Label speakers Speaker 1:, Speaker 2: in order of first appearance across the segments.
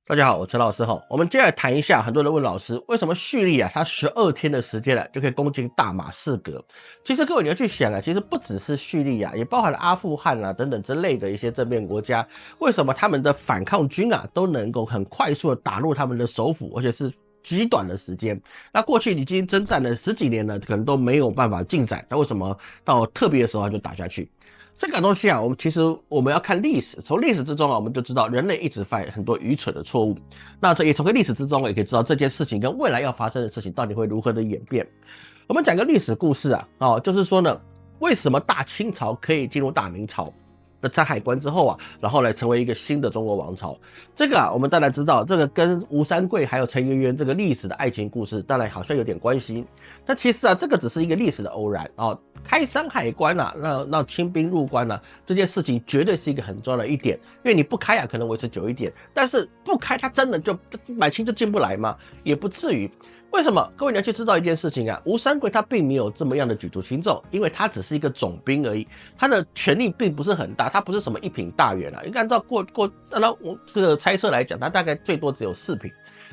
Speaker 1: 大家好，我陈老师哈。我们接下来谈一下，很多人问老师，为什么叙利亚它12天的时间就可以攻进大马士革？其实各位你要去想其实不只是叙利亚，也包含了阿富汗等等之类的一些政变国家，为什么他们的反抗军都能够很快速的打入他们的首府，而且是极短的时间？那过去已经征战了10几年了，可能都没有办法进展，那为什么到特别的时候就打下去？这个东西我们要看历史，从历史之中我们就知道人类一直犯很多愚蠢的错误。那这也从历史之中也可以知道这件事情跟未来要发生的事情到底会如何的演变。我们讲个历史故事就是说呢，为什么大清朝可以进入大明朝的山海关之后然后来成为一个新的中国王朝？这个我们当然知道，这个跟吴三桂还有陈圆圆这个历史的爱情故事，当然好像有点关系。但其实这个只是一个历史的偶然开山海关让清兵入关这件事情绝对是一个很重要的一点。因为你不开可能维持久一点，但是不开它真的就满清就进不来吗？也不至于。为什么？各位你要去知道一件事情吴三桂他并没有这么样的举足轻重，因为他只是一个总兵而已，他的权力并不是很大，他不是什么一品大员应该按照按照我这个猜测来讲，他大概最多只有4品。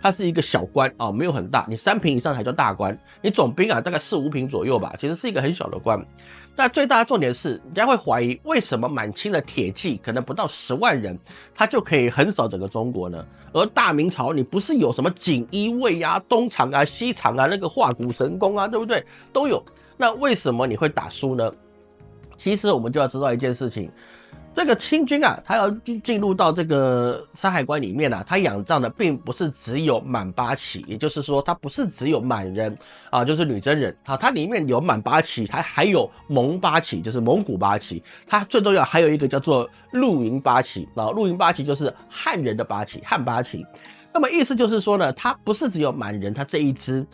Speaker 1: 他是一个小官没有很大，你3品以上才叫大官，你总兵大概4、5品左右吧，其实是一个很小的官。那最大的重点是，人家会怀疑为什么满清的铁骑可能不到10万人，他就可以横扫整个中国呢？而大明朝你不是有什么锦衣卫东厂西厂那个化骨神功对不对？都有。那为什么你会打输呢？其实我们就要知道一件事情，这个清军他要进入到这个山海关里面他仰仗的并不是只有满八旗，也就是说他不是只有满人就是女真人它里面有满八旗，它还有蒙八旗，就是蒙古八旗，它最重要还有一个叫做陆营八旗陆营八旗就是汉人的八旗，汉八旗。那么意思就是说呢，它不是只有满人他这一支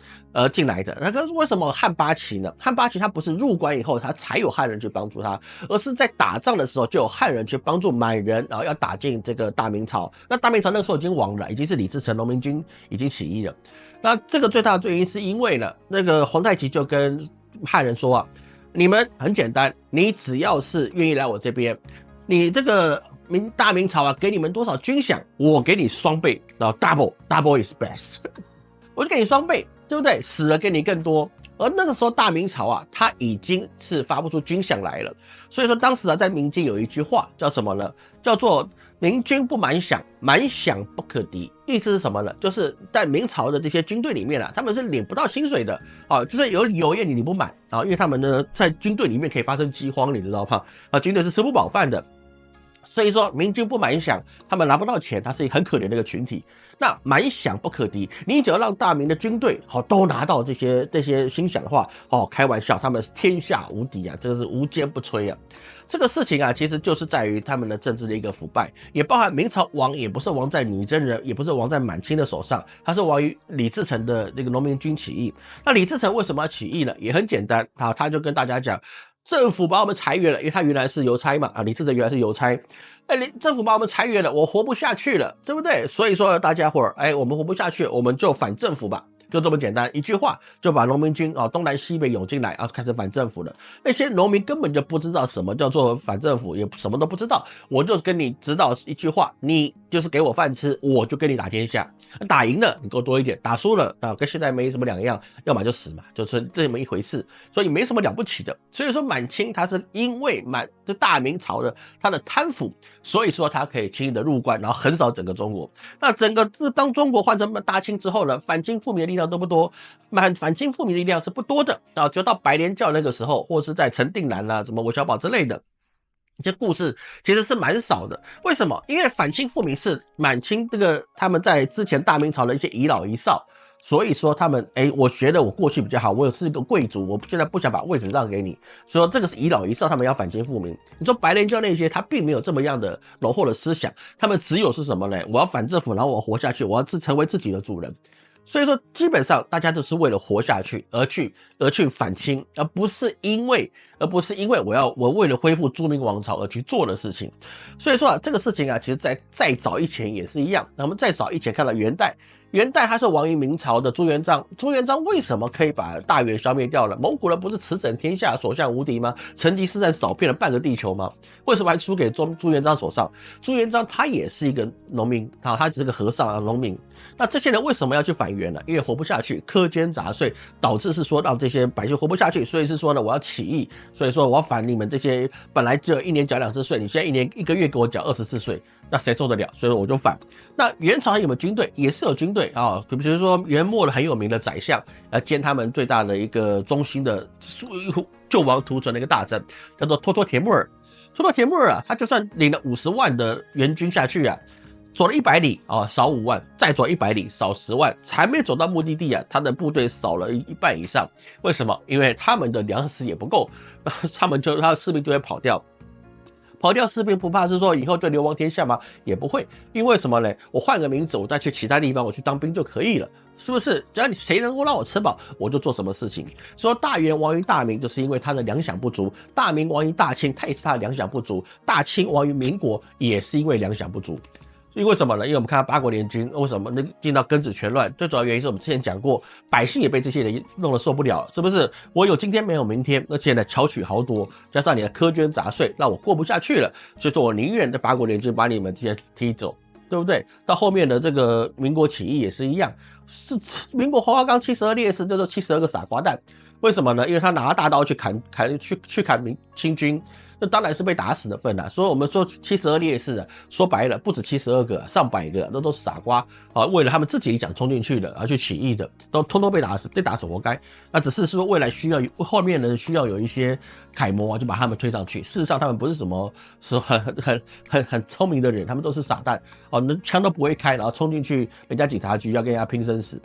Speaker 1: 进来的。那为什么汉八旗呢？汉八旗它不是入关以后他才有汉人去帮助他，而是在打仗的时候就有汉人去帮助满人，然后要打进这个大明朝。那大明朝那个时候已经亡了，已经是李自成农民军已经起义了。那这个最大的原因是因为呢，那个皇太极就跟汉人说你们很简单，你只要是愿意来我这边，你这个大明朝给你们多少军饷，我给你双倍，然后 double is best 我就给你双倍，对不对？死了给你更多。而那个时候大明朝它已经是发不出军饷来了。所以说当时在民间有一句话叫什么呢？叫做明军不满饷，满饷不可敌。意思是什么呢？就是在明朝的这些军队里面他们是领不到薪水的就是有业你领不满因为他们呢在军队里面可以发生饥荒，你知道吗？军队是吃不饱饭的。所以说明军不满饷，他们拿不到钱，他是一个很可怜的一个群体。那满饷不可敌，你只要让大明的军队都拿到这些薪饷的话开玩笑，他们天下无敌这个是无坚不摧这个事情其实就是在于他们的政治的一个腐败，也包含明朝亡也不是亡在女真人，也不是亡在满清的手上，他是亡于李自成的那个农民军起义。那李自成为什么要起义呢？也很简单他就跟大家讲，政府把我们裁员了，因为他原来是邮差嘛李自成原来是邮差，政府把我们裁员了，我活不下去了，对不对？所以说大家伙我们活不下去，我们就反政府吧。就这么简单，一句话就把农民军东南西北涌进来开始反政府了。那些农民根本就不知道什么叫做反政府，也什么都不知道。我就跟你指导一句话，你就是给我饭吃，我就跟你打天下。打赢了你给我多一点，打输了跟现在没什么两样，要么就死嘛，就是这么一回事。所以没什么了不起的。所以说满清他是因为大明朝的他的贪腐，所以说他可以轻易的入关，然后横扫整个中国。那整个当中国换成大清之后呢，反清复明的力量多不多？反清复明的力量是不多的只有到白莲教那个时候，或是在陈定南什么韦小宝之类的这些故事其实是蛮少的。为什么？因为反清复明是满清这个他们在之前大明朝的一些遗老遗少，所以说他们我觉得我过去比较好，我是一个贵族，我现在不想把位置让给你，所以这个是遗老遗少，他们要反清复明。你说白莲教那些他并没有这么样的浓厚的思想，他们只有是什么呢？我要反政府，然后我要活下去，我要成为自己的主人。所以说基本上大家就是为了活下去而去反清，而不是因为而不是因为我为了恢复朱明王朝而去做的事情。所以说啊，这个事情啊，其实再早以前也是一样。那我们再早以前看到元代。元代他是亡于明朝的朱元璋，朱元璋为什么可以把大元消灭掉了？蒙古人不是驰骋天下，所向无敌吗？成吉思汗扫遍了半个地球吗？为什么还输给朱元璋手上？朱元璋他也是一个农民啊，他只是个和尚啊，农民。那这些人为什么要去反元呢？因为活不下去，苛捐杂税，导致是说让这些百姓活不下去，所以是说呢，我要起义，所以说我要反你们这些本来只有一年缴2次税，你现在一个月给我缴20次税。那谁受得了？所以我就反。那元朝有没有军队？也是有军队啊，比如说元末的很有名的宰相，兼他们最大的一个中心的救亡图存的一个大臣，叫做托托铁木儿。托托铁木儿啊，他就算领了50万的援军下去啊，走了100里啊，少5万，再走100里少10万，还没走到目的地啊，他的部队少了一半以上。为什么？因为他们的粮食也不够，他的士兵就会跑掉。跑掉士兵不怕是说以后就流亡天下吗？也不会，因为什么呢？我换个名字，我再去其他地方，我去当兵就可以了，是不是？只要谁能够让我吃饱，我就做什么事情。说大元亡于大明，就是因为他的粮饷不足；大明亡于大清，他也是他的粮饷不足；大清亡于民国，也是因为粮饷不足。因为什么呢？因为我们看到八国联军为什么能进到庚子全乱，最主要原因是我们之前讲过，百姓也被这些人弄得受不了，是不是？我有今天没有明天，而且呢巧取豪夺，加上你的苛捐杂税，让我过不下去了，所以说我宁愿在八国联军把你们这些踢走，对不对？到后面的这个民国起义也是一样，是民国黄花岗72烈士，叫做72个傻瓜蛋。为什么呢？因为他拿大刀去砍清军。那当然是被打死的份啊。所以我们说72烈士啊，说白了不止72个，上百个，那都是傻瓜啊！为了他们自己理想冲进去的，而去起义的，都通通被打死活该。那只是说未来需要后面呢需要有一些楷模啊，就把他们推上去。事实上他们不是什么很聪明的人，他们都是傻蛋哦，那枪都不会开，然后冲进去人家警察局要跟人家拼生死。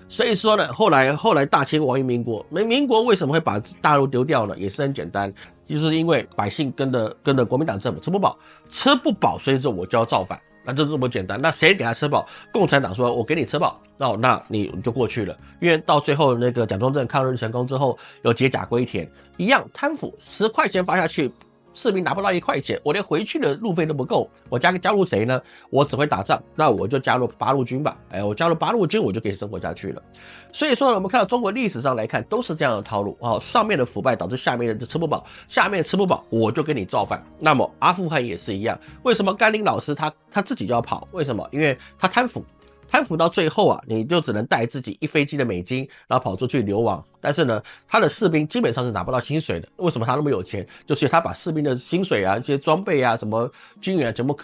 Speaker 1: 所以说呢，后来大清亡于民国，民国为什么会把大陆丢掉呢？也是很简单，就是因为百姓跟着国民党政府吃不饱，所以说我就要造反，那就这么简单。那谁给他吃饱？共产党说我给你吃饱，那你就过去了。因为到最后那个蒋中正抗日成功之后，有解甲归田，一样贪腐，10块钱发下去。士兵拿不到1块钱，我连回去的路费都不够，我加入谁呢？我只会打仗，那我就加入八路军吧。我加入八路军，我就可以生活下去了。所以说，我们看到中国历史上来看，都是这样的套路啊。上面的腐败导致下面的吃不饱，下面吃不饱，我就给你造反。那么阿富汗也是一样，为什么甘霖老师他自己就要跑？为什么？因为他贪腐。贪腐到最后啊，你就只能带自己1飞机的美金，然后跑出去流亡。但是呢，他的士兵基本上是拿不到薪水的。为什么他那么有钱？就是他把士兵的薪水啊、一些装备啊、什么军援全部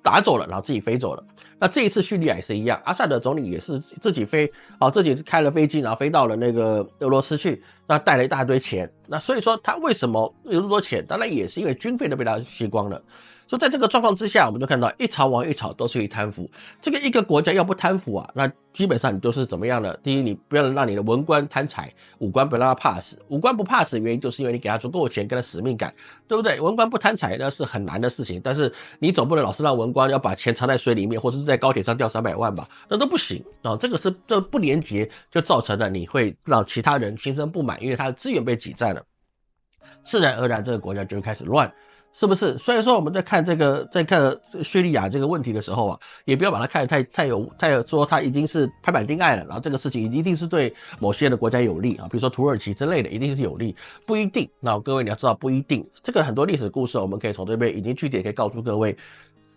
Speaker 1: 打走了，然后自己飞走了。那这一次叙利亚也是一样，阿萨德总理也是自己飞啊，自己开了飞机，然后飞到了那个俄罗斯去，那带了一大堆钱。那所以说他为什么有那么多钱？当然也是因为军费都被他吸光了。所以在这个状况之下，我们就看到一朝亡一朝都是以贪腐。这个一个国家要不贪腐啊，那基本上你就是怎么样呢？第一，你不要让你的文官贪财，武官不让他怕死。武官不怕死的原因就是因为你给他足够的钱，跟他使命感，对不对？文官不贪财那是很难的事情，但是你总不能老是让文官要把钱藏在水里面，或者是在高铁上掉300万吧？那都不行啊！这不廉洁，就造成了你会让其他人心生不满，因为他的资源被挤占了，自然而然这个国家就会开始乱。是不是？所以说我们在看叙利亚这个问题的时候啊，也不要把它看得太有说它已经是拍板定案了，然后这个事情一定是对某些的国家有利啊，比如说土耳其之类的，一定是有利，不一定。那各位你要知道，不一定。这个很多历史故事，我们可以从这边已经具体可以告诉各位。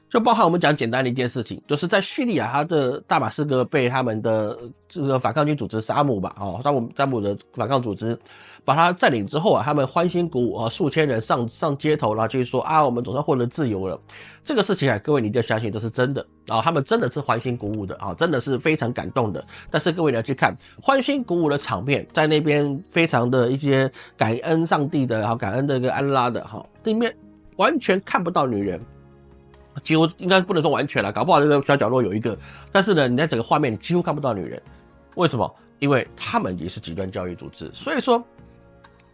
Speaker 1: 就包含我们讲简单的一件事情，就是在叙利亚，他的大马士革被他们的这个反抗军组织沙姆的反抗组织把他占领之后啊，他们欢欣鼓舞啊，数千人上街头，然后就是说啊，我们总算获得自由了。这个事情啊，各位你一定要相信这是真的啊，他们真的是欢欣鼓舞的啊，真的是非常感动的。但是各位你要去看欢欣鼓舞的场面，在那边非常的一些感恩上帝的，感恩这个安拉的哈，里面完全看不到女人。几乎应该不能说完全了，搞不好这个小角落有一个，但是呢，你在整个画面你几乎看不到女人，为什么？因为他们也是极端教育组织，所以说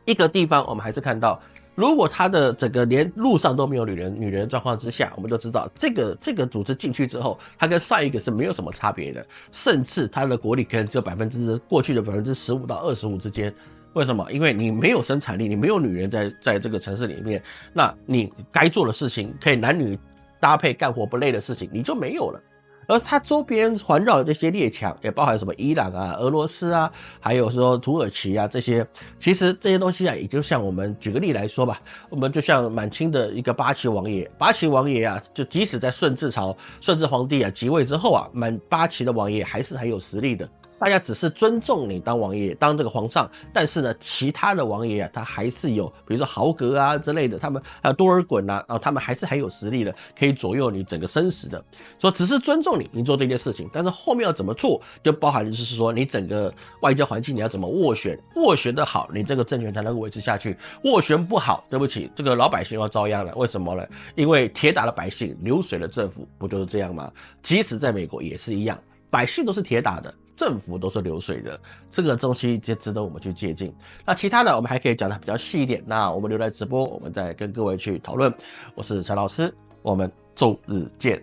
Speaker 1: 一个地方我们还是看到，如果他的整个连路上都没有女人的状况之下，我们就知道这个组织进去之后，它跟上一个是没有什么差别的，甚至它的国力可能只有过去的15%到25%之间。为什么？因为你没有生产力，你没有女人在这个城市里面，那你该做的事情，可以男女搭配干活不累的事情，你就没有了。而它周边环绕的这些列强，也包含什么伊朗啊、俄罗斯啊，还有说土耳其啊这些，其实这些东西啊，也就像我们举个例来说吧，我们就像满清的一个八旗王爷，八旗王爷啊，就即使在顺治朝顺治皇帝啊即位之后啊，八旗的王爷还是很有实力的。大家只是尊重你当王爷，当这个皇上，但是呢，其他的王爷啊，他还是有，比如说豪格啊之类的，他们还有多尔衮啊，然后他们还是很有实力的，可以左右你整个生死的。说只是尊重你做这件事情，但是后面要怎么做，就包含就是说你整个外交环境你要怎么斡旋，斡旋的好，你这个政权才能够维持下去；斡旋不好，对不起，这个老百姓要遭殃了。为什么呢？因为铁打的百姓，流水的政府，不就是这样吗？即使在美国也是一样，百姓都是铁打的。政府都是流水的，这个东西就值得我们去借鉴。那其他的我们还可以讲的比较细一点，那我们留在直播，我们再跟各位去讨论。我是陈老师，我们周日见。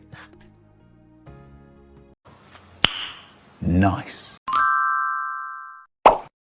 Speaker 2: Nice.